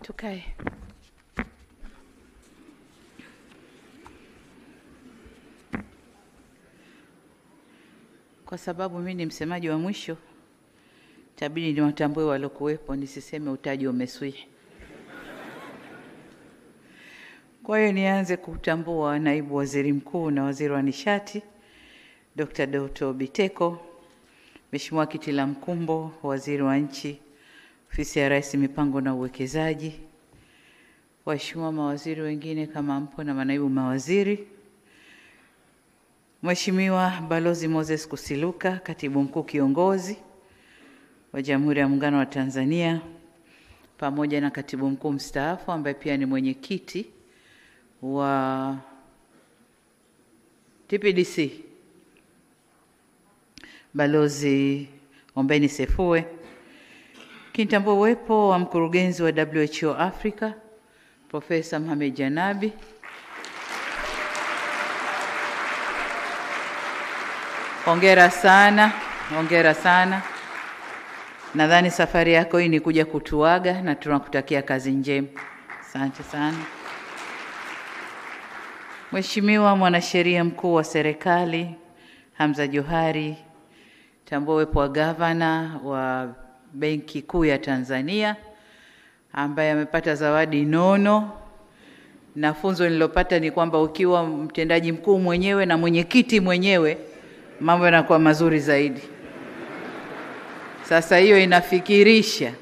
Tukae. Kwa sababu mimi ni msemaji wa mwisho, itabidi niwatambue waliokuwepo, nisiseme utaji umeswihi. Kwa hiyo nianze kutambua naibu waziri mkuu na waziri wa nishati, Dr. Doto Biteko, Mheshimiwa Kitila Mkumbo, waziri wa nchi, ofisi ya Rais, mipango na uwekezaji, waheshimiwa mawaziri wengine kama mpo na manaibu mawaziri, Mheshimiwa Balozi Moses Kusiluka, katibu mkuu kiongozi wa Jamhuri ya Muungano wa Tanzania, pamoja na katibu mkuu mstaafu ambaye pia ni mwenyekiti wa TPDC, Balozi Ombeni Sefue, kinitambua uwepo wa mkurugenzi wa WHO Africa, Profesa Mohamed Janabi, hongera sana, hongera sana. Nadhani safari yako hii ni kuja kutuaga na tunakutakia kazi njema. Asante sana. Mheshimiwa mwanasheria mkuu wa serikali Hamza Johari, tambua uwepo wa gavana wa Benki Kuu ya Tanzania ambaye amepata zawadi nono, na funzo nililopata ni kwamba ukiwa mtendaji mkuu mwenyewe na mwenyekiti mwenyewe mambo yanakuwa mazuri zaidi. Sasa hiyo inafikirisha.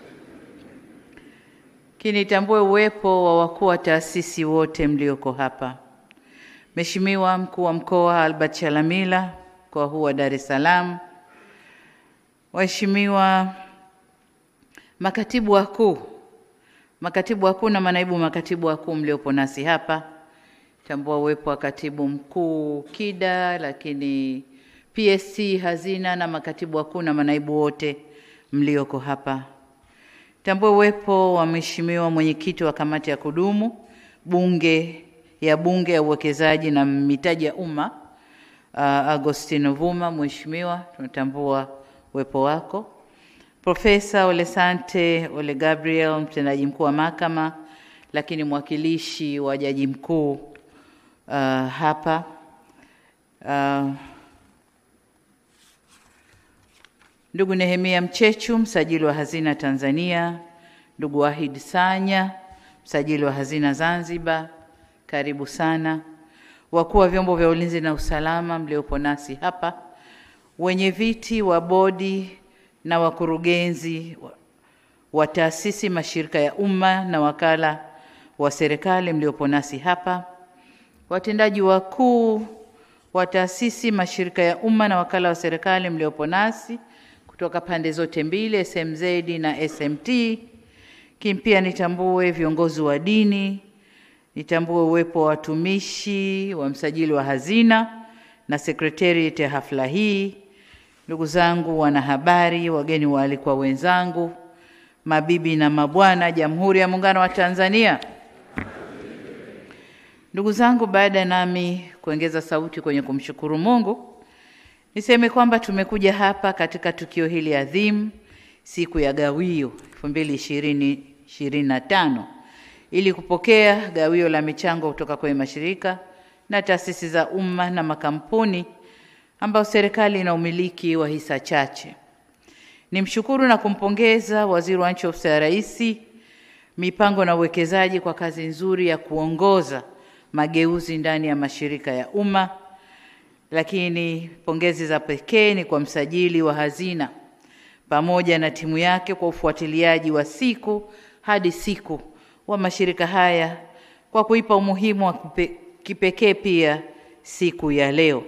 Kinitambue uwepo wa wakuu wa taasisi wote mlioko hapa. Mheshimiwa mkuu wa mkoa Albert Chalamila, mkoa huu wa Dar es Salaam, waheshimiwa makatibu wakuu na manaibu makatibu wakuu mliopo nasi hapa, tambua uwepo wa katibu mkuu KIDA, lakini PSC, hazina na makatibu wakuu na manaibu wote mlioko hapa. Tambua uwepo wa mheshimiwa mwenyekiti wa kamati ya kudumu bunge ya uwekezaji na mitaji ya umma, Agostino Vuma. Mheshimiwa, tunatambua uwepo wako. Profesa Ole Sante Ole Gabriel, mtendaji mkuu wa mahakama lakini mwakilishi wa jaji mkuu hapa. Ndugu Nehemia Mchechu, msajili wa hazina Tanzania, ndugu Wahid Sanya, msajili wa hazina Zanzibar, karibu sana. Wakuu wa vyombo vya ulinzi na usalama mliopo nasi hapa, wenye viti wa bodi na wakurugenzi wa taasisi, mashirika ya umma na wakala wa serikali mliopo nasi hapa, watendaji wakuu wa taasisi, mashirika ya umma na wakala wa serikali mliopo nasi kutoka pande zote mbili, SMZ na SMT. Pia nitambue viongozi wa dini, nitambue uwepo wa watumishi wa msajili wa hazina na secretariat ya hafla hii, ndugu zangu wanahabari, wageni waalikwa wenzangu, mabibi na mabwana, Jamhuri ya Muungano wa Tanzania. Ndugu zangu, baada nami kuongeza sauti kwenye kumshukuru Mungu, niseme kwamba tumekuja hapa katika tukio hili adhimu, siku ya gawio 2025, ili kupokea gawio la michango kutoka kwa mashirika na taasisi za umma na makampuni ambao serikali ina umiliki wa hisa chache. Nimshukuru na kumpongeza Waziri wa Nchi Ofisi ya Rais, Mipango na Uwekezaji kwa kazi nzuri ya kuongoza mageuzi ndani ya mashirika ya umma. Lakini pongezi za pekee ni kwa msajili wa hazina pamoja na timu yake kwa ufuatiliaji wa siku hadi siku wa mashirika haya kwa kuipa umuhimu wa kipekee pia siku ya leo.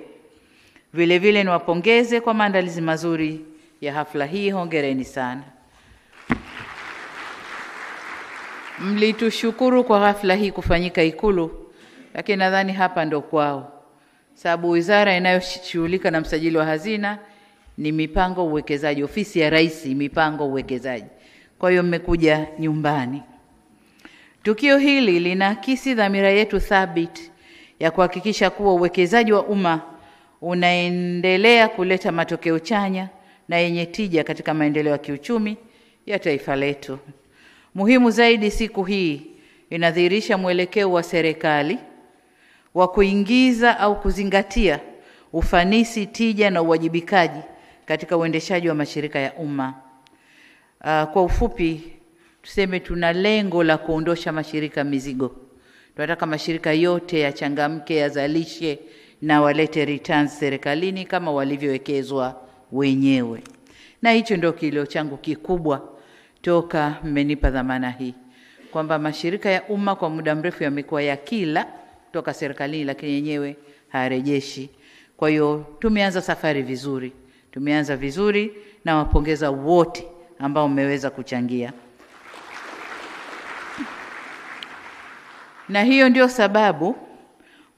Vile vile niwapongeze kwa maandalizi mazuri ya hafla hii. Hongereni sana. Mlitushukuru kwa hafla hii kufanyika Ikulu, lakini nadhani hapa ndo kwao. Sababu wizara inayoshughulika na msajili wa hazina ni mipango uwekezaji, ofisi ya Rais mipango uwekezaji. Kwa hiyo mmekuja nyumbani. Tukio hili linaakisi dhamira yetu thabiti ya kuhakikisha kuwa uwekezaji wa umma unaendelea kuleta matokeo chanya na yenye tija katika maendeleo ya kiuchumi ya taifa letu. Muhimu zaidi, siku hii inadhihirisha mwelekeo wa serikali wa kuingiza au kuzingatia ufanisi, tija na uwajibikaji katika uendeshaji wa mashirika ya umma. Kwa ufupi tuseme tuna lengo la kuondosha mashirika mizigo. Tunataka mashirika yote yachangamke, yazalishe na walete returns serikalini kama walivyowekezwa wenyewe. Na hicho ndio kilio changu kikubwa toka mmenipa dhamana hii, kwamba mashirika ya umma kwa muda mrefu yamekuwa yakila kutoka serikalini lakini yenyewe hayarejeshi. Kwa hiyo tumeanza safari vizuri. Tumeanza vizuri na wapongeza wote ambao mmeweza kuchangia. Na hiyo ndio sababu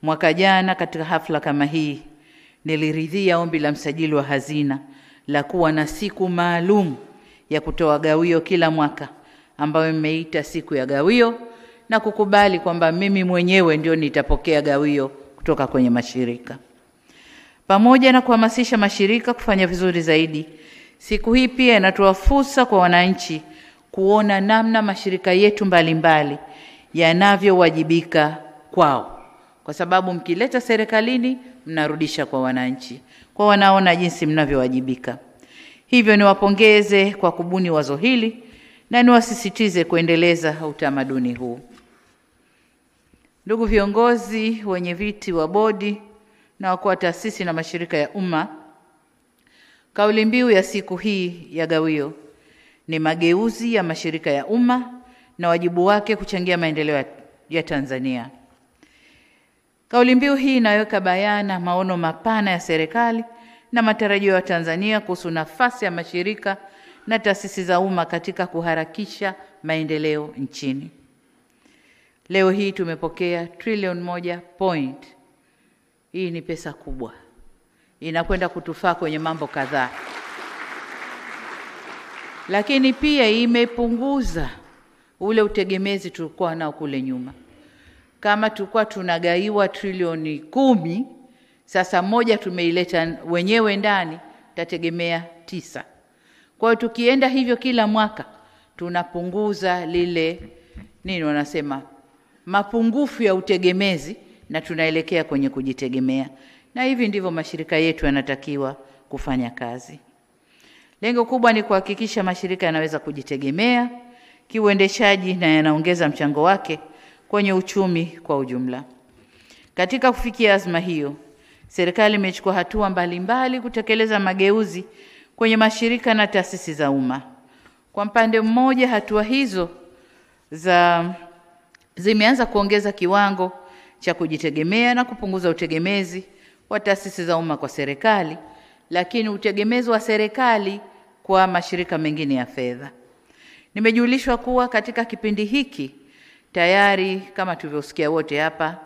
mwaka jana katika hafla kama hii niliridhia ombi la msajili wa hazina la kuwa na siku maalum ya kutoa gawio kila mwaka ambayo imeita siku ya gawio, na kukubali kwamba mimi mwenyewe ndio nitapokea gawio kutoka kwenye mashirika. Pamoja na kuhamasisha mashirika kufanya vizuri zaidi, siku hii pia inatoa fursa kwa wananchi kuona namna mashirika yetu mbalimbali yanavyowajibika kwao. Kwa sababu mkileta serikalini mnarudisha kwa wananchi, kwa wanaona jinsi mnavyowajibika. Hivyo niwapongeze kwa kubuni wazo hili na niwasisitize kuendeleza utamaduni huu. Ndugu viongozi, wenye viti wa bodi na wakuu wa taasisi na mashirika ya umma, kauli mbiu ya siku hii ya gawio ni mageuzi ya mashirika ya umma na wajibu wake kuchangia maendeleo ya Tanzania. Kauli mbiu hii inaweka bayana maono mapana ya serikali na matarajio ya Tanzania kuhusu nafasi ya mashirika na taasisi za umma katika kuharakisha maendeleo nchini. Leo hii tumepokea trilioni 1. Hii ni pesa kubwa. Inakwenda kutufaa kwenye mambo kadhaa. Lakini pia imepunguza ule utegemezi tulikuwa nao kule nyuma. Kama tulikuwa tunagaiwa trilioni 10, sasa 1 tumeileta wenyewe ndani, tategemea 9. Kwa hiyo tukienda hivyo kila mwaka tunapunguza lile wanasema mapungufu ya utegemezi na tunaelekea kwenye kujitegemea. Na hivi ndivyo mashirika yetu yanatakiwa kufanya kazi. Lengo kubwa ni kuhakikisha mashirika yanaweza kujitegemea kiuendeshaji na yanaongeza mchango wake kwenye uchumi kwa ujumla. Katika kufikia azma hiyo, serikali imechukua hatua mbalimbali kutekeleza mageuzi kwenye mashirika na taasisi za umma. Kwa upande mmoja, hatua hizo zimeanza kuongeza kiwango cha kujitegemea na kupunguza utegemezi wa taasisi za umma kwa serikali, lakini utegemezi wa serikali kwa mashirika mengine ya fedha. Nimejulishwa kuwa katika kipindi hiki tayari, kama tulivyosikia wote hapa,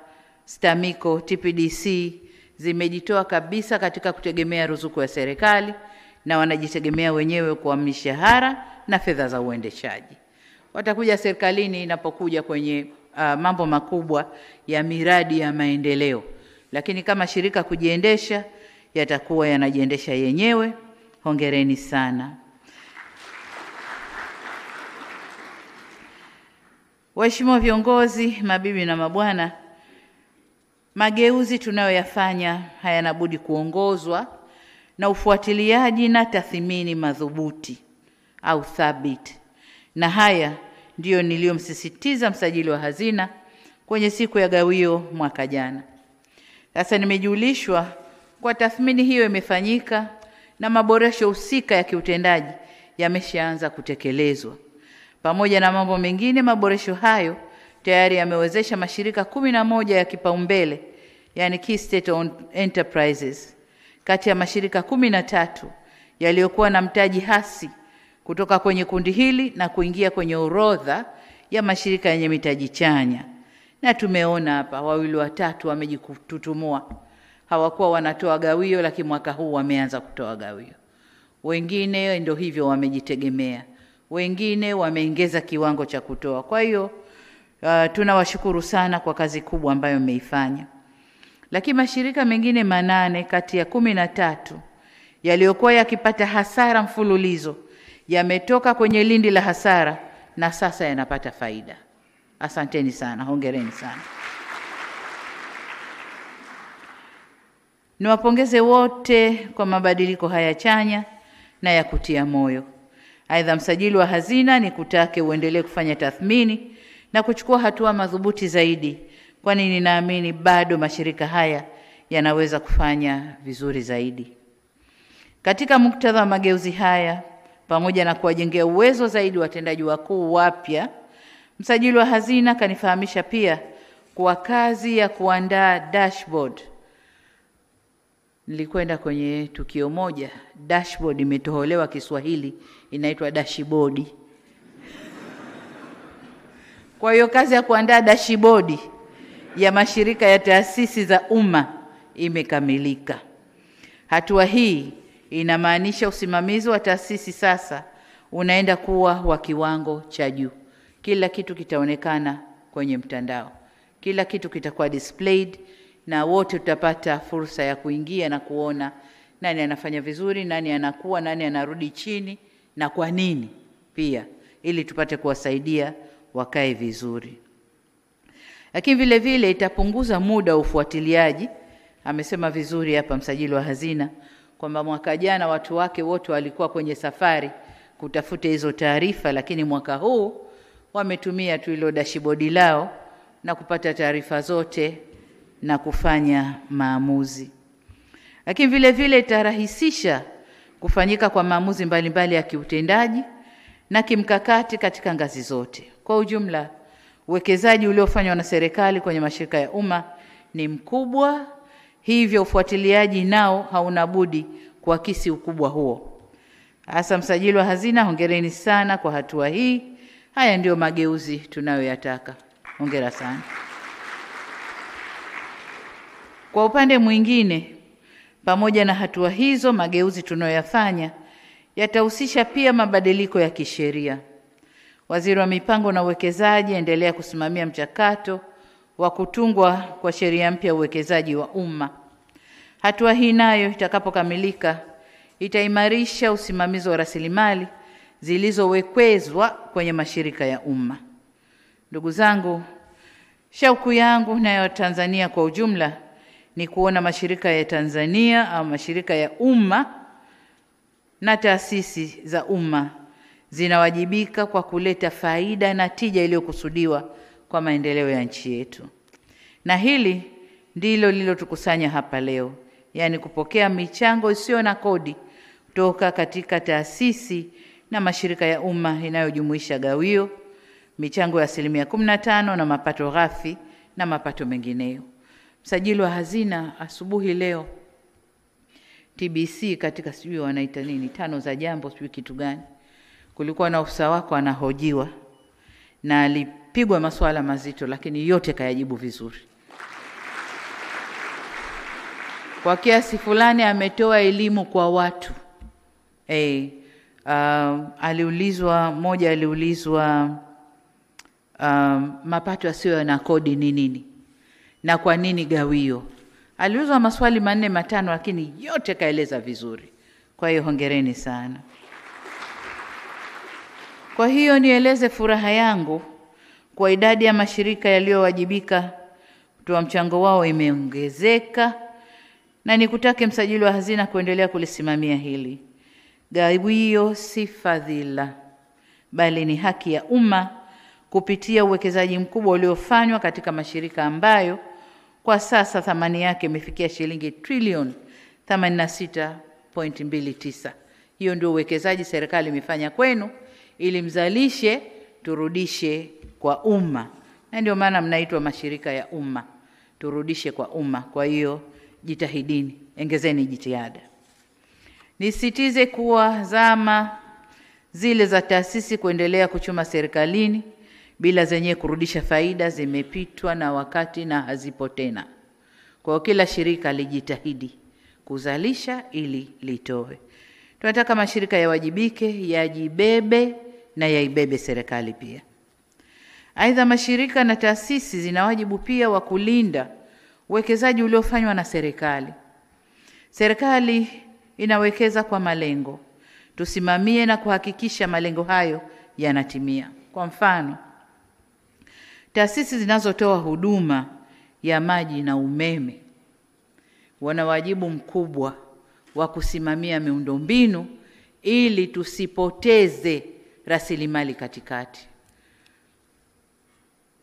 STAMICO, TPDC zimejitoa kabisa katika kutegemea ruzuku ya serikali na wanajitegemea wenyewe kwa mishahara na fedha za uendeshaji. Watakuja serikalini inapokuja kwenye mambo makubwa ya miradi ya maendeleo, lakini kama shirika kujiendesha yatakuwa yanajiendesha yenyewe. Hongereni sana. Waheshimiwa viongozi, mabibi na mabwana, mageuzi tunayoyafanya hayana budi kuongozwa na ufuatiliaji na tathmini madhubuti au thabiti. Na haya ndiyo niliyomsisitiza msajili wa hazina kwenye siku ya gawio mwaka jana. Sasa nimejulishwa kwa tathmini hiyo imefanyika na maboresho husika ya kiutendaji yameshaanza kutekelezwa. Pamoja na mambo mengine, maboresho hayo tayari yamewezesha mashirika 11 ya kipaumbele, yani key state owned enterprises, kati ya mashirika 13 yaliyokuwa na mtaji hasi kutoka kwenye kundi hili na kuingia kwenye orodha ya mashirika yenye mitaji chanya. Na tumeona hapa 2 watatu wamejitutumua. Hawakuwa wanatoa gawio, lakini mwaka huu wameanza kutoa gawio. Wengine ndio hivyo wamejitegemea. Wengine wameongeza kiwango cha kutoa. Kwa hiyo tunawashukuru sana kwa kazi kubwa ambayo mmeifanya. Lakini mashirika mengine 8 kati ya 13 yaliyokuwa yakipata hasara mfululizo yametoka kwenye lindi la hasara na sasa yanapata faida. Asanteni sana, hongereni sana. Niwapongeze wote kwa mabadiliko haya chanya na ya kutia moyo. Aidha, msajili wa hazina nikutake uendelee kufanya tathmini na kuchukua hatua madhubuti zaidi, kwani ninaamini bado mashirika haya yanaweza kufanya vizuri zaidi. Katika muktadha wa mageuzi haya, pamoja na kuwajengea uwezo zaidi watendaji wakuu wapya, msajili wa hazina kanifahamisha pia kwa kazi ya kuandaa dashboard. Nilikwenda kwenye tukio moja, dashboard imetoholewa Kiswahili, inaitwa dashboard. Kwa hiyo kazi ya kuandaa dashboard ya mashirika ya taasisi za umma imekamilika. Hatua hii inamaanisha usimamizi wa taasisi sasa unaenda kuwa wa kiwango cha juu. Kila kitu kitaonekana kwenye mtandao. Kila kitu kitakuwa displayed na wote tutapata fursa ya kuingia na kuona nani anafanya vizuri, nani anakuwa, nani anarudi chini na kwa nini pia, ili tupate kuwasaidia wakae vizuri. Lakini vile vile itapunguza muda wa ufuatiliaji. Amesema vizuri hapa msajili wa hazina kwamba mwaka jana watu wake wote walikuwa kwenye safari kutafuta hizo taarifa, lakini mwaka huu wametumia tu hilo dashboard lao na kupata taarifa zote na kufanya maamuzi. Lakini vile vile itarahisisha kufanyika kwa maamuzi mbalimbali ya kiutendaji na kimkakati katika ngazi zote. Kwa ujumla, uwekezaji uliofanywa na serikali kwenye mashirika ya umma ni mkubwa, hivyo ufuatiliaji nao hauna budi kuakisi ukubwa huo. Hasa msajili wa hazina, hongereni sana kwa hatua hii. Haya ndio mageuzi tunayoyataka. Hongera sana. Kwa upande mwingine, pamoja na hatua hizo, mageuzi tunayoyafanya yatahusisha pia mabadiliko ya kisheria. Waziri wa Mipango na Uwekezaji endelea kusimamia mchakato wa kutungwa kwa sheria mpya ya uwekezaji wa umma. Hatua hii nayo itakapokamilika itaimarisha usimamizi wa rasilimali zilizowekezwa kwenye mashirika ya umma. Ndugu zangu, shauku yangu na ya Tanzania kwa ujumla ni kuona mashirika ya Tanzania au mashirika ya umma na taasisi za umma zinawajibika kwa kuleta faida na tija iliyokusudiwa kwa maendeleo ya nchi yetu. Na hili ndilo lilotukusanya hapa leo, yani kupokea michango isiyo na kodi kutoka katika taasisi na mashirika ya umma inayojumuisha gawio, michango ya 15% na mapato ghafi na mapato mengineyo. Msajili wa hazina asubuhi leo TBC katika sijui wanaita nini, tano za jambo sijui kitu gani, kulikuwa na ofisa wako anahojiwa na alipigwa maswala mazito, lakini yote kayajibu vizuri. Kwa kiasi fulani ametoa elimu kwa watu. Aliulizwa mapato yasiyo na kodi ni nini na kwa nini gawio. Aliulizwa maswali 4-5 lakini yote kaeleza vizuri. Kwa hiyo hongereni sana. Kwa hiyo nieleze furaha yangu kwa idadi ya mashirika yaliyowajibika kutoa mchango wao imeongezeka, na nikutake msajili wa hazina kuendelea kulisimamia hili. Gawio si fadhila, bali ni haki ya umma kupitia uwekezaji mkubwa uliofanywa katika mashirika ambayo kwa sasa thamani yake imefikia shilingi trilioni 86.29. Hiyo ndio uwekezaji serikali imefanya kwenu ili mzalishe, turudishe kwa umma. Na ndio maana mnaitwa mashirika ya umma, turudishe kwa umma. Kwa hiyo jitahidini, ongezeni jitihada. Nisitize kuwa zama zile za taasisi kuendelea kuchuma serikalini bila zenyewe kurudisha faida zimepitwa na wakati na hazipo tena. Kwa kila shirika lijitahidi kuzalisha ili litoe. Tunataka mashirika yawajibike, yajibebe na yaibebe serikali pia. Aidha, mashirika na taasisi zina wajibu pia wa kulinda uwekezaji uliofanywa na serikali. Serikali inawekeza kwa malengo. Tusimamie na kuhakikisha malengo hayo yanatimia. Kwa mfano, taasisi zinazotoa huduma ya maji na umeme wana wajibu mkubwa wa kusimamia miundombinu ili tusipoteze rasilimali katikati.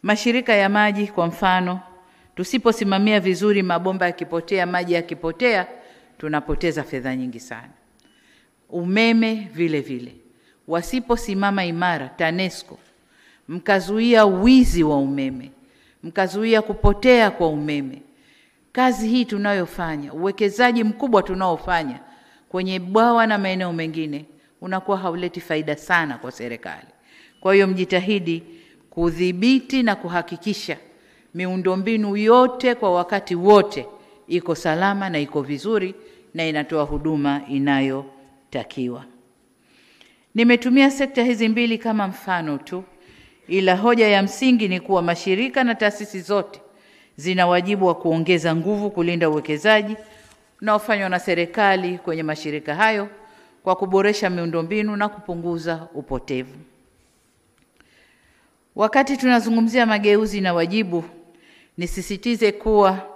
Mashirika ya maji kwa mfano, tusiposimamia vizuri, mabomba yakipotea, maji yakipotea, tunapoteza fedha nyingi sana. Umeme vile vile, wasiposimama imara TANESCO, mkazuia wizi wa umeme, mkazuia kupotea kwa umeme, kazi hii tunayofanya, uwekezaji mkubwa tunaofanya kwenye bwawa na maeneo mengine unakuwa hauleti faida sana kwa serikali. Kwa hiyo mjitahidi kudhibiti na kuhakikisha miundombinu yote kwa wakati wote iko salama na iko vizuri na inatoa huduma inayotakiwa. Nimetumia sekta hizi mbili kama mfano tu, ila hoja ya msingi ni kuwa mashirika na taasisi zote zina wajibu wa kuongeza nguvu kulinda uwekezaji unaofanywa na serikali kwenye mashirika hayo kwa kuboresha miundombinu na kupunguza upotevu. Wakati tunazungumzia mageuzi na wajibu, nisisitize kuwa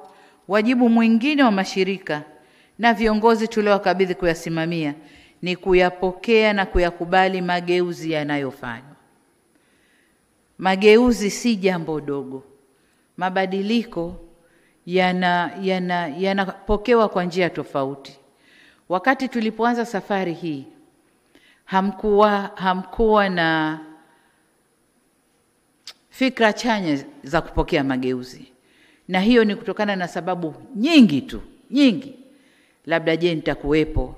wajibu mwingine wa mashirika na viongozi tuliowakabidhi kuyasimamia ni kuyapokea na kuyakubali mageuzi yanayofanywa. Mageuzi si jambo dogo. Mabadiliko yanapokewa kwa njia tofauti. Wakati tulipoanza safari hii, hamkuwa na fikra chanya za kupokea mageuzi. Na hiyo ni kutokana na sababu nyingi. Labda je, nitakuwepo?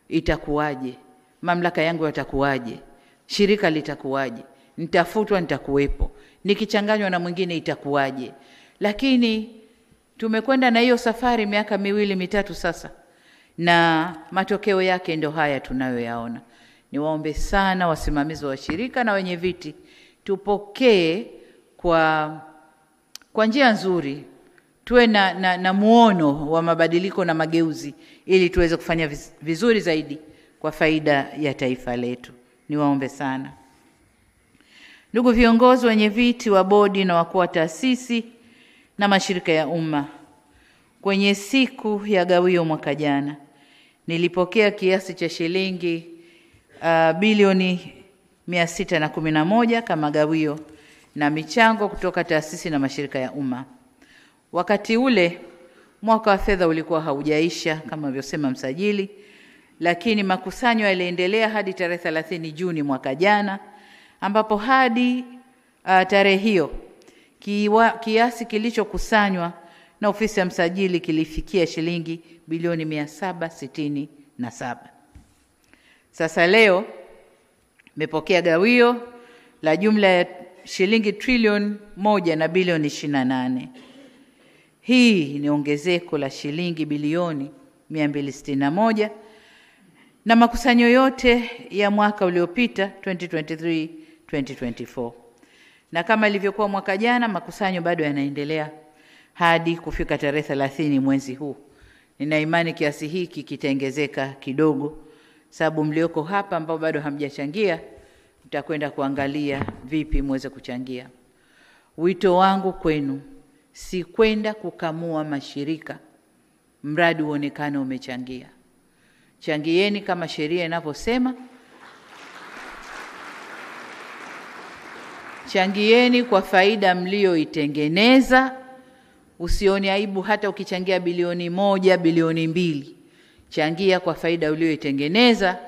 Itakuwaje? Mamlaka yangu yatakuwaje? Shirika litakuwaje? Nitafutwa, nitakuwepo? Nikichanganywa na mwingine itakuwaje? Lakini tumekwenda na hiyo safari miaka 2-3 sasa, na matokeo yake ndio haya tunayoyaona. Niwaombe sana wasimamizi wa shirika na wenye viti, tupokee kwa njia nzuri, tuwe na muono wa mabadiliko na mageuzi ili tuweze kufanya vizuri zaidi kwa faida ya taifa letu. Niwaombe sana. Ndugu viongozi, wenye viti wa bodi na wakuu wa taasisi na mashirika ya umma, kwenye siku ya gawio mwaka jana nilipokea kiasi cha shilingi bilioni 611 kama gawio na michango kutoka taasisi na mashirika ya umma. Wakati ule mwaka wa fedha ulikuwa haujaisha kama alivyosema msajili, lakini makusanyo yaliendelea hadi tarehe 30 Juni mwaka jana, ambapo hadi tarehe hiyo kiasi kilichokusanywa na ofisi ya msajili kilifikia shilingi bilioni 767. Sasa leo nimepokea gawio la jumla ya shilingi trilioni 1 na bilioni 28. Hii ni ongezeko la shilingi bilioni 261 na makusanyo yote ya mwaka uliopita 2023-2024. Na kama ilivyokuwa mwaka jana, makusanyo bado yanaendelea hadi kufika tarehe 30 mwezi huu. Nina imani kiasi hiki kitaongezeka kidogo, sababu mlioko hapa ambao bado hamjachangia mtakwenda kuangalia vipi muweze kuchangia. Wito wangu kwenu si kwenda kukamua mashirika mradi uonekane umechangia. Changieni kama sheria inavyosema. Changieni kwa faida mlioitengeneza. Usione aibu hata ukichangia bilioni 1, bilioni 2. Changia kwa faida ulioitengeneza,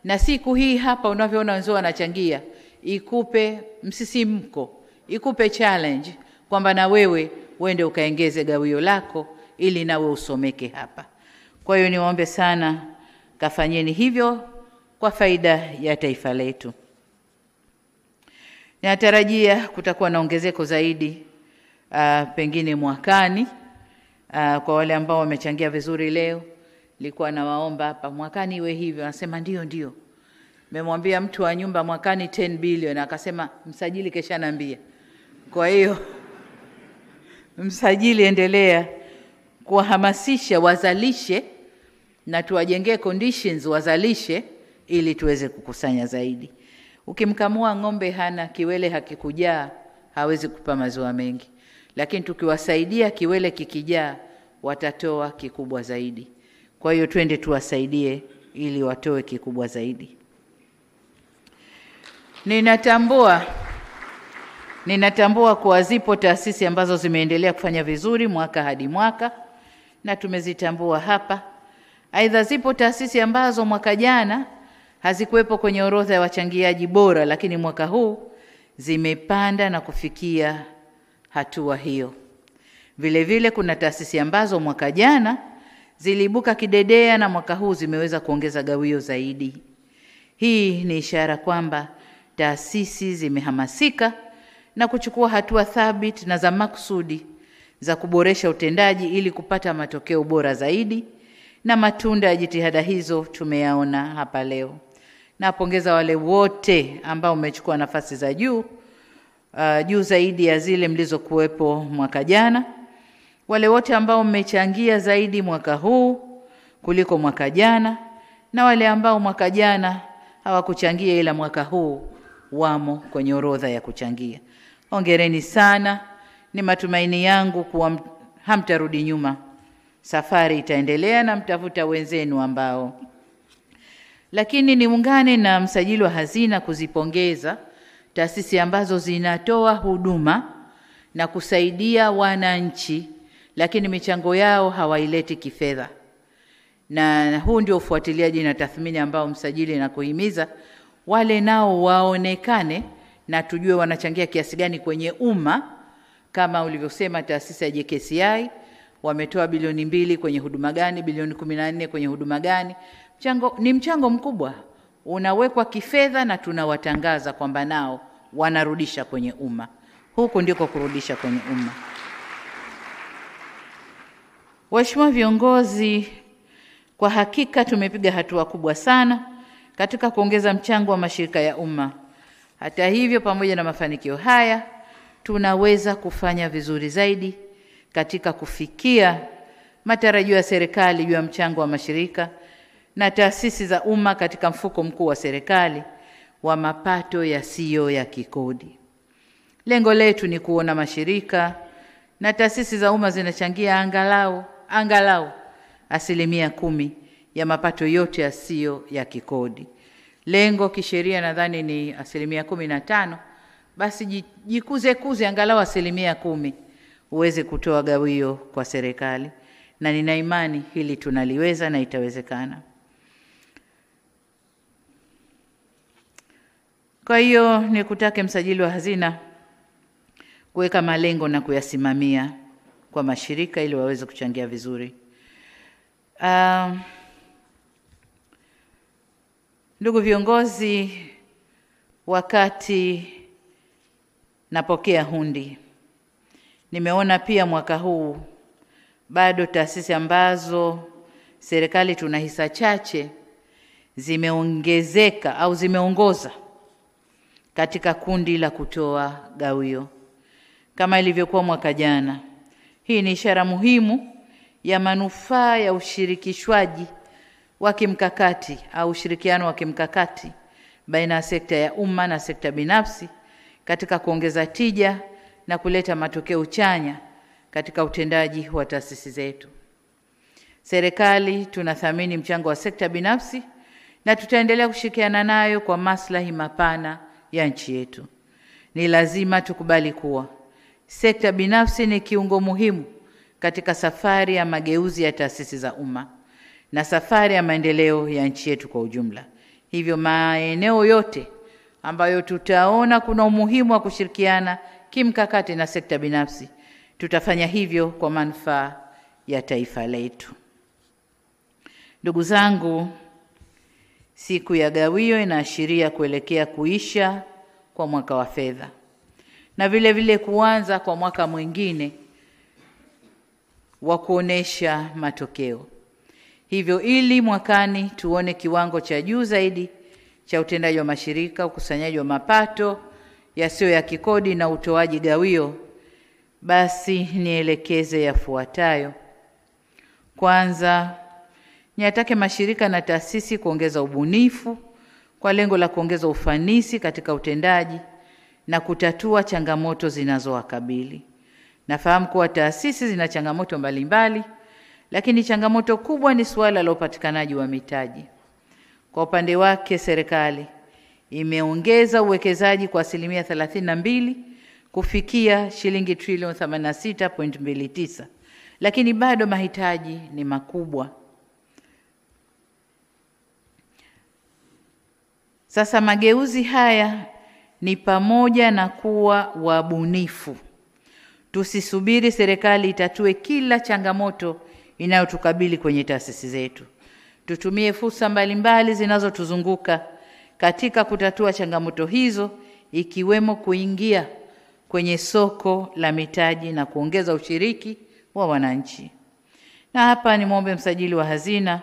na siku hii hapa unavyoona wenzao wanachangia, ikupe msisimko, ikupe challenge kwamba na wewe uende ukaongeze gawio lako ili nawe usomeke hapa. Kwa hiyo niwaombe sana, kafanyeni hivyo kwa faida ya taifa letu. Natarajia kutakuwa na ongezeko zaidi pengine mwakani. Kwa wale ambao wamechangia vizuri leo, nilikuwa nawaomba hapa mwakani iwe hivyo. Anasema ndio. Nimemwambia mtu wa nyumba mwakani 10 bilioni, akasema msajili kesha niambia. Kwa hiyo msajili endelea kuhamasisha wazalishe na tuwajengee conditions wazalishe ili tuweze kukusanya zaidi. Ukimkamua ng'ombe hana kiwele, hakikujaa, hawezi kupa maziwa mengi. Lakini tukiwasaidia kiwele kikijaa, watatoa kikubwa zaidi. Kwa hiyo twende tuwasaidie ili watoe kikubwa zaidi. Ninatambua kuwa zipo taasisi ambazo zimeendelea kufanya vizuri mwaka hadi mwaka, na tumezitambua hapa. Aidha, zipo taasisi ambazo mwaka jana hazikuwepo kwenye orodha ya wachangiaji bora, lakini mwaka huu zimepanda na kufikia hatua hiyo. Vile vile kuna taasisi ambazo mwaka jana ziliibuka kidedea na mwaka huu zimeweza kuongeza gawio zaidi. Hii ni ishara kwamba taasisi zimehamasika na kuchukua hatua thabiti na za makusudi za kuboresha utendaji ili kupata matokeo bora zaidi, na matunda ya jitihada hizo tumeyaona hapa leo. Napongeza wale wote ambao umechukua nafasi za juu zaidi ya zile mlizokuwepo mwaka jana. Wale wote ambao mmechangia zaidi mwaka huu kuliko mwaka jana, na wale ambao mwaka jana hawakuchangia ila mwaka huu wamo kwenye orodha ya kuchangia. Hongereni sana. Ni matumaini yangu kuwa hamtarudi nyuma. Safari itaendelea na mtafuta wenzenu ambao. Lakini niungane na msajili wa hazina kuzipongeza taasisi ambazo zinatoa huduma na kusaidia wananchi, lakini michango yao hawaileti kifedha. Na huu ndio ufuatiliaji na tathmini ambao msajili na kuhimiza wale nao waonekane na tujue wanachangia kiasi gani kwenye umma. Kama ulivyosema, taasisi ya JKCI wametoa bilioni 2 kwenye huduma gani, bilioni 14 kwenye huduma gani. Ni mchango mkubwa, unawekwa kifedha na tunawatangaza kwamba nao wanarudisha kwenye umma. Huko ndiko kurudisha kwenye umma. Waheshimiwa viongozi, kwa hakika tumepiga hatua kubwa sana katika kuongeza mchango wa mashirika ya umma. Hata hivyo, pamoja na mafanikio haya, tunaweza kufanya vizuri zaidi katika kufikia matarajio ya serikali juu ya mchango wa mashirika na taasisi za umma katika mfuko mkuu wa serikali wa mapato yasiyo ya kikodi. Lengo letu ni kuona mashirika na taasisi za umma zinachangia angalau 10% ya mapato yote yasiyo ya kikodi. Lengo kisheria nadhani ni 15%. Basi jikuze angalau 10% uweze kutoa gawio kwa serikali, na nina imani hili tunaliweza na itawezekana. Kwa hiyo nikutake msajili wa hazina kuweka malengo na kuyasimamia kwa mashirika ili waweze kuchangia vizuri. Ndugu viongozi, wakati napokea hundi, nimeona pia mwaka huu bado taasisi ambazo serikali tuna hisa chache zimeongezeka au zimeongoza katika kundi la kutoa gawio kama ilivyokuwa mwaka jana. Hii ni ishara muhimu ya manufaa ya ushirikishwaji wa kimkakati au ushirikiano wa kimkakati baina ya sekta ya umma na sekta binafsi katika kuongeza tija na kuleta matokeo chanya katika utendaji wa taasisi zetu. Serikali tunathamini mchango wa sekta binafsi na tutaendelea kushirikiana nayo kwa maslahi mapana ya nchi yetu. Ni lazima tukubali kuwa sekta binafsi ni kiungo muhimu katika safari ya mageuzi ya taasisi za umma na safari ya maendeleo ya nchi yetu kwa ujumla. Hivyo maeneo yote ambayo tutaona kuna umuhimu wa kushirikiana kimkakati na sekta binafsi, tutafanya hivyo kwa manufaa ya taifa letu. Ndugu zangu, siku ya gawio inaashiria kuelekea kuisha kwa mwaka wa fedha na vile vile kuanza kwa mwaka mwingine wa kuonesha matokeo. Hivyo ili mwakani tuone kiwango cha juu zaidi cha utendaji wa mashirika, ukusanyaji wa mapato yasiyo ya kikodi na utoaji gawio, basi nielekeze yafuatayo. Kwanza, niatake mashirika na taasisi kuongeza ubunifu kwa lengo la kuongeza ufanisi katika utendaji na kutatua changamoto zinazowakabili. Nafahamu kuwa taasisi zina changamoto mbalimbali, lakini changamoto kubwa ni suala la upatikanaji wa mitaji. Kwa upande wake, serikali imeongeza uwekezaji kwa 32% kufikia shilingi trilioni 86.29, lakini bado mahitaji ni makubwa. Sasa mageuzi haya ni pamoja na kuwa wabunifu. Tusisubiri serikali itatue kila changamoto inayotukabili kwenye taasisi zetu. Tutumie fursa mbalimbali zinazotuzunguka katika kutatua changamoto hizo, ikiwemo kuingia kwenye soko la mitaji na kuongeza ushiriki wa wananchi. Na hapa ni muombe msajili wa hazina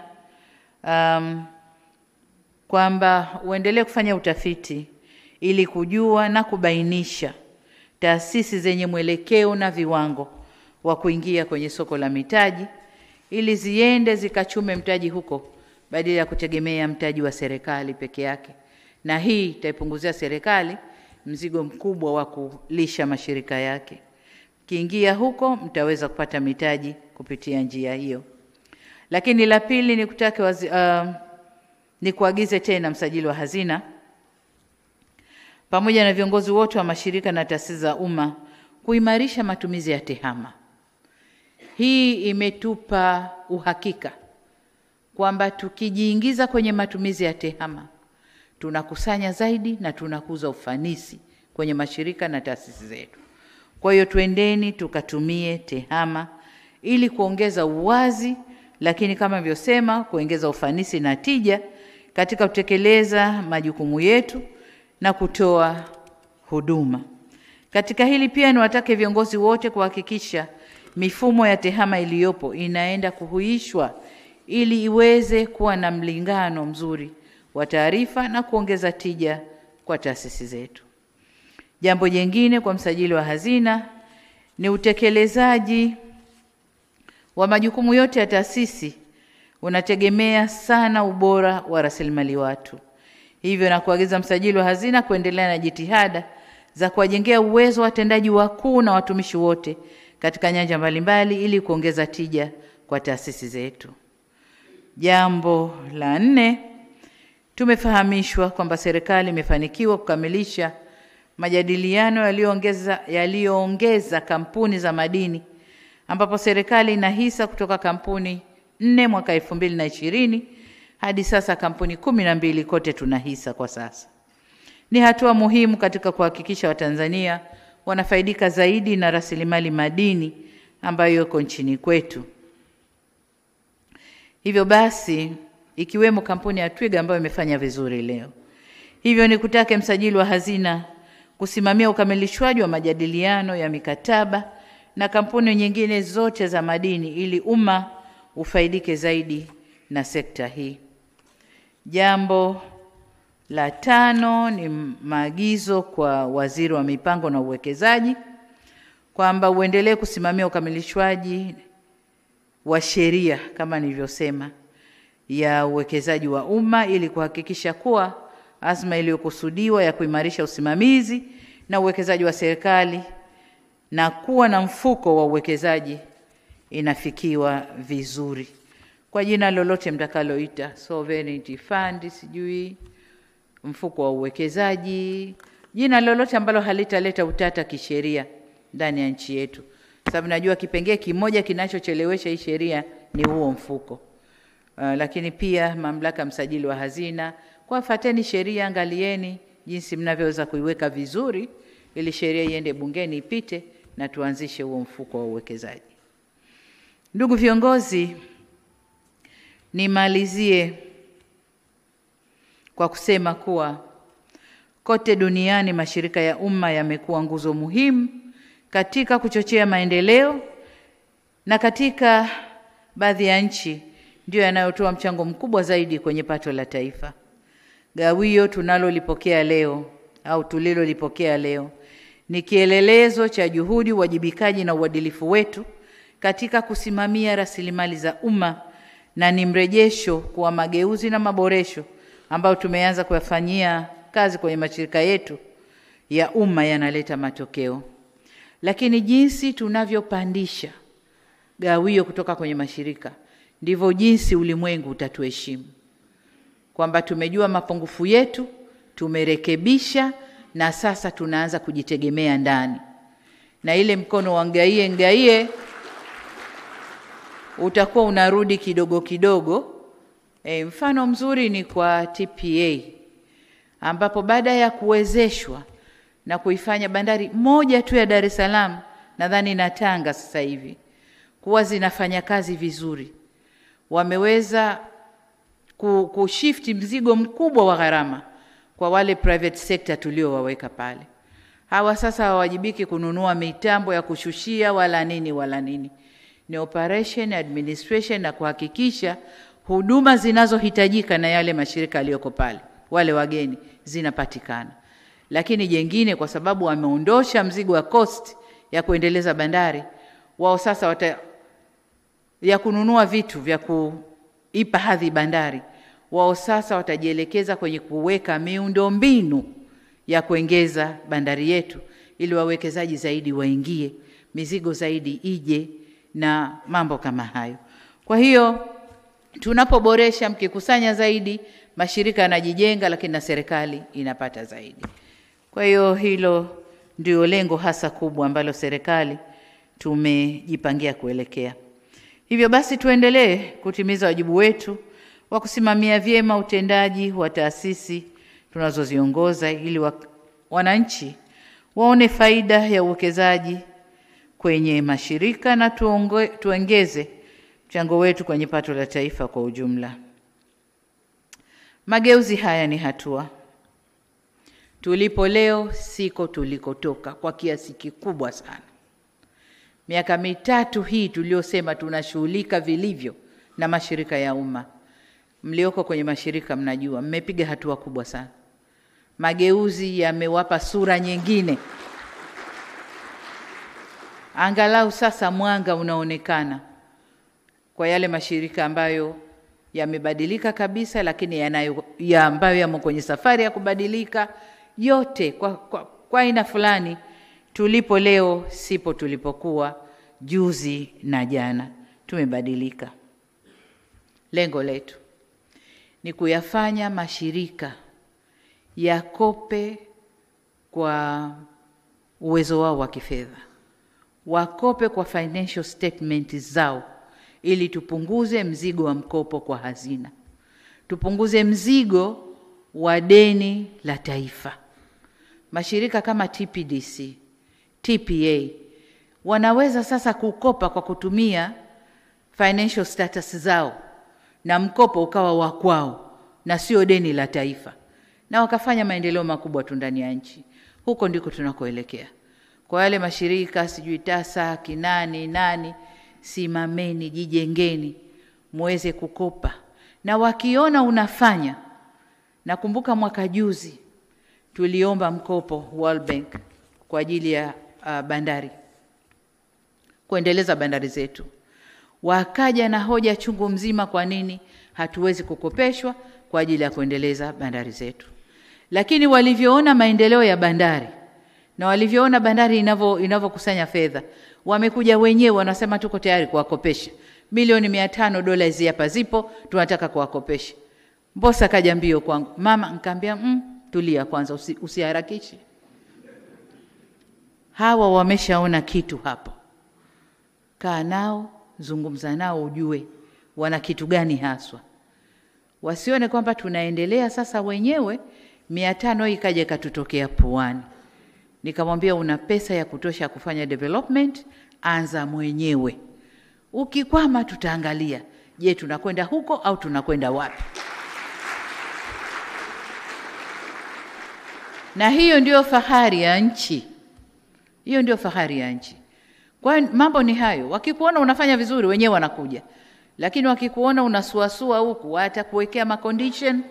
kwamba uendelee kufanya utafiti ili kujua na kubainisha taasisi zenye mwelekeo na viwango wa kuingia kwenye soko la mitaji ili ziende zikachume mtaji huko badala ya kutegemea mtaji wa serikali peke yake. Na hii itaipunguzia serikali mzigo mkubwa wa kulisha mashirika yake. Kiingia huko mtaweza kupata mitaji kupitia njia hiyo. Lakini la pili ni kutake ni kuagize tena msajili wa hazina pamoja na viongozi wote wa mashirika na taasisi za umma kuimarisha matumizi ya tehama. Hii imetupa uhakika kwamba tukijiingiza kwenye matumizi ya tehama tunakusanya zaidi na tunakuza ufanisi kwenye mashirika na taasisi zetu. Kwa hiyo tuendeni tukatumie tehama ili kuongeza uwazi, lakini kama nilivyosema, kuongeza ufanisi na tija katika kutekeleza majukumu yetu na kutoa huduma. Katika hili pia niwatake viongozi wote kuhakikisha mifumo ya tehama iliyopo inaenda kuhuishwa ili iweze kuwa na mlingano mzuri wa taarifa na kuongeza tija kwa taasisi zetu. Jambo jingine kwa msajili wa hazina ni utekelezaji wa majukumu yote ya taasisi unategemea sana ubora wa rasilimali watu. Hivyo na kuagiza msajili wa hazina kuendelea na jitihada za kuwajengea uwezo watendaji wakuu na watumishi wote katika nyanja mbalimbali ili kuongeza tija kwa taasisi zetu. Jambo la 4, tumefahamishwa kwamba serikali imefanikiwa kukamilisha majadiliano yaliyoongeza kampuni za madini, ambapo serikali ina hisa kutoka kampuni 4 mwaka 2020 hadi sasa kampuni 12 kote tuna hisa kwa sasa. Ni hatua muhimu katika kuhakikisha Watanzania wanafaidika zaidi na rasilimali madini ambayo iko nchini kwetu. Hivyo basi, ikiwemo kampuni ya Twiga ambayo imefanya vizuri leo. Hivyo nikutake msajili wa hazina kusimamia ukamilishwaji wa majadiliano ya mikataba na kampuni nyingine zote za madini ili umma ufaidike zaidi na sekta hii. Jambo la 5 ni maagizo kwa Waziri wa Mipango na Uwekezaji kwamba uendelee kusimamia ukamilishwaji wa sheria kama nilivyosema ya uwekezaji wa umma ili kuhakikisha kuwa azma iliyokusudiwa ya kuimarisha usimamizi na uwekezaji wa serikali na kuwa na mfuko wa uwekezaji inafikiwa vizuri. Kwa jina lolote mtakaloita, sovereignty fund, sijui mfuko wa uwekezaji, jina lolote ambalo halitaleta utata kisheria ndani ya nchi yetu. Sababu najua kipengee kimoja kinachochelewesha hii sheria ni huo mfuko. Lakini pia mamlaka msajili wa hazina, kwa fateni sheria, angalieni jinsi mnavyoweza kuiweka vizuri ili sheria iende bungeni ipite na tuanzishe huo mfuko wa uwekezaji. Ndugu viongozi, nimalizie kwa kusema kuwa kote duniani mashirika ya umma yamekuwa nguzo muhimu katika kuchochea maendeleo, na katika baadhi ya nchi ndio yanayotoa mchango mkubwa zaidi kwenye pato la taifa. Gawio tunalolipokea leo au tulilolipokea leo ni kielelezo cha juhudi, uwajibikaji na uadilifu wetu katika kusimamia rasilimali za umma, na ni mrejesho kwa mageuzi na maboresho ambayo tumeanza kuyafanyia kazi kwenye mashirika yetu ya umma yanaleta matokeo. Lakini jinsi tunavyopandisha gawio kutoka kwenye mashirika, ndivyo jinsi ulimwengu utatuheshimu. Kwamba tumejua mapungufu yetu, tumerekebisha, na sasa tunaanza kujitegemea ndani. Na ile mkono wa ngaie utakuwa unarudi kidogo kidogo. Mfano mzuri ni kwa TPA, ambapo baada ya kuwezeshwa na kuifanya bandari moja tu ya Dar es Salaam, nadhani na Tanga sasa hivi kuwa zinafanya kazi vizuri, wameweza kushift mzigo mkubwa wa gharama kwa wale private sector tuliowaweka pale. Hawa sasa hawajibiki kununua mitambo ya kushushia wala nini. Ni operation, administration, na kuhakikisha huduma zinazohitajika na yale mashirika yaliyoko pale, wale wageni, zinapatikana. Lakini jengine, kwa sababu wameondosha mzigo wa cost ya kuendeleza bandari, wao sasa ya kununua vitu vya kuipa hadhi bandari, wao sasa watajielekeza kwenye kuweka miundombinu ya kuongeza bandari yetu, ili wawekezaji zaidi waingie, mizigo zaidi ije, na mambo kama hayo. Kwa hiyo tunapoboresha, mkikusanya zaidi, mashirika yanajijenga, lakini na serikali inapata zaidi. Kwa hiyo hilo ndio lengo hasa kubwa ambalo serikali tumejipangia kuelekea. Hivyo basi tuendelee kutimiza wajibu wetu wa kusimamia vyema utendaji wa taasisi tunazoziongoza, ili wananchi waone faida ya uwekezaji kwenye mashirika, na tuongeze mchango wetu kwenye pato la taifa kwa ujumla. Mageuzi haya ni hatua. Tulipo leo siko tulikotoka kwa kiasi kikubwa sana. Miaka mitatu hii tuliosema tunashughulika vilivyo na mashirika ya umma, mlioko kwenye mashirika mnajua mmepiga hatua kubwa sana. Mageuzi yamewapa sura nyingine. Angalau sasa mwanga unaonekana kwa yale mashirika ambayo yamebadilika kabisa, lakini ambayo yamo kwenye safari ya kubadilika. Yote kwa aina fulani, tulipo leo sipo tulipokuwa juzi na jana. Tumebadilika. Lengo letu ni kuyafanya mashirika yakope kwa uwezo wao wa kifedha, wakope kwa financial statement zao, ili tupunguze mzigo wa mkopo kwa hazina, tupunguze mzigo wa deni la taifa. Mashirika kama TPDC, TPA wanaweza sasa kukopa kwa kutumia financial status zao, na mkopo ukawa wa kwao na sio deni la taifa, na wakafanya maendeleo makubwa tu ndani ya nchi. Huko ndiko tunakoelekea. Kwa yale mashirika sijui TASA nani, simameni, jijengeni, muweze kukopa. Na wakiona unafanya, nakumbuka mwaka juzi tuliomba mkopo World Bank kwa ajili ya bandari, kuendeleza bandari zetu. Wakaja na hoja chungu mzima kwa nini hatuwezi kukopeshwa kwa ajili ya kuendeleza bandari zetu. Lakini walivyoona maendeleo ya bandari, na walivyoona bandari inavyokusanya fedha, wamekuja wenyewe wanasema tuko tayari kuwakopesha milioni 500 dola hizi hapa zipo, tunataka kuwakopesha. Mbosa kaja mbio kwangu, mama, nikamwambia tulia kwanza, usiharakishe. Hawa wameshaona kitu hapo. Kaa nao, zungumza nao, ujue wana kitu gani haswa. Wasione kwamba tunaendelea sasa wenyewe 500 ikaje katutokea puani. Nikamwambia una pesa ya kutosha kufanya development, anza mwenyewe. Ukikwama tutaangalia, je, tunakwenda huko au tunakwenda wapi? Na hiyo ndio fahari ya nchi. Hiyo ndio fahari ya nchi. Kwa mambo ni hayo. Wakikuona unafanya vizuri wenyewe wanakuja. Lakini wakikuona unasuasua huku, watakuwekea macondition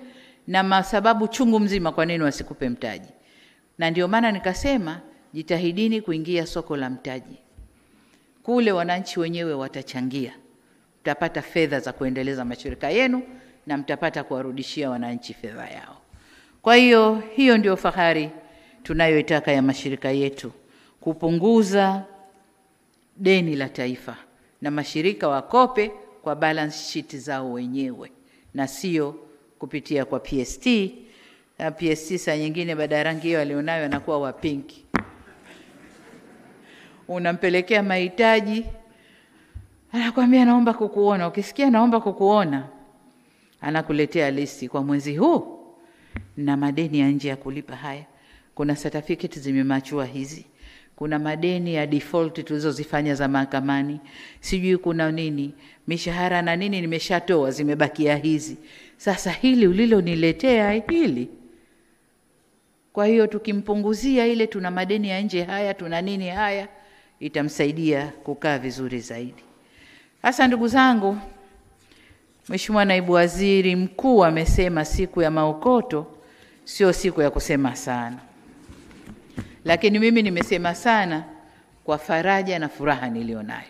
na masababu chungu mzima kwa nini wasikupe mtaji. Na ndio maana nikasema jitahidini kuingia soko la mtaji. Kule wananchi wenyewe watachangia. Utapata fedha za kuendeleza mashirika yenu, na na mtapata kuwarudishia wananchi fedha yao. Kwa hiyo ndio fahari tunayoitaka ya mashirika yetu, kupunguza deni la taifa, na mashirika wakope kwa balance sheet zao wenyewe na sio kupitia kwa PST. Na PST saa nyingine baada ya rangi hiyo alionayo anakuwa wa pinki. Unampelekea mahitaji, anakuambia naomba kukuona. Ukisikia naomba kukuona, anakuletea listi kwa mwezi huu na madeni ya nje ya kulipa haya. Kuna certificate zimemachua hizi. Kuna madeni ya default tulizozifanya za mahakamani. Sijui kuna nini, mishahara na nini nimeshatoa, zimebakia hizi. Sasa hili uliloniletea hili. Kwa hiyo tukimpunguzia ile tuna madeni ya nje haya, tuna nini haya, itamsaidia kukaa vizuri zaidi. Sasa ndugu zangu, Mheshimiwa Naibu Waziri Mkuu amesema siku ya maokoto sio siku ya kusema sana. Lakini mimi nimesema sana kwa faraja na furaha nilionayo.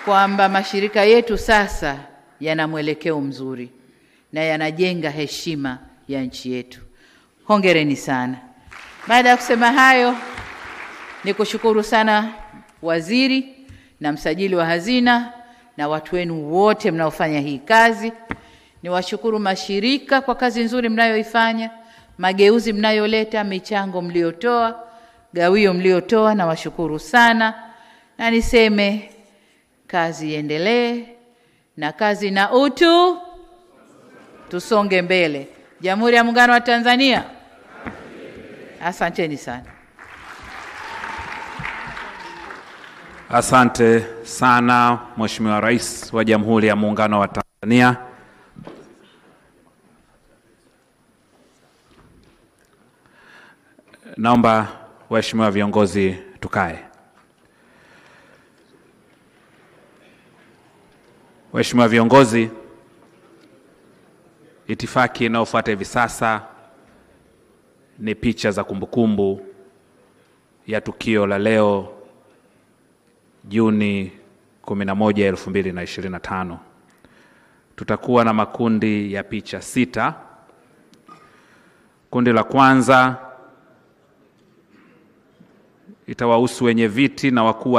Kwamba mashirika yetu sasa yana mwelekeo mzuri na yanajenga heshima ya nchi yetu. Hongereni sana. Baada ya kusema hayo, nikushukuru sana waziri na msajili wa hazina na watu wenu wote mnaofanya hii kazi. Niwashukuru mashirika kwa kazi nzuri mnayoifanya, mageuzi mnayoleta, michango mliotoa, gawio mliotoa, na washukuru sana. Na niseme kazi iendelee, na kazi na utu, tusonge mbele. Jamhuri ya Muungano wa Tanzania. Asanteni sana. Asante sana Mheshimiwa Rais wa Jamhuri ya Muungano wa Tanzania. Naomba waheshimiwa viongozi tukae. Waheshimiwa viongozi, itifaki inayofuata hivi sasa ni picha za kumbukumbu ya tukio la leo Juni 11, 2025. Tutakuwa na makundi ya picha 6. Kundi la kwanza itawahusu wenye viti na wakuu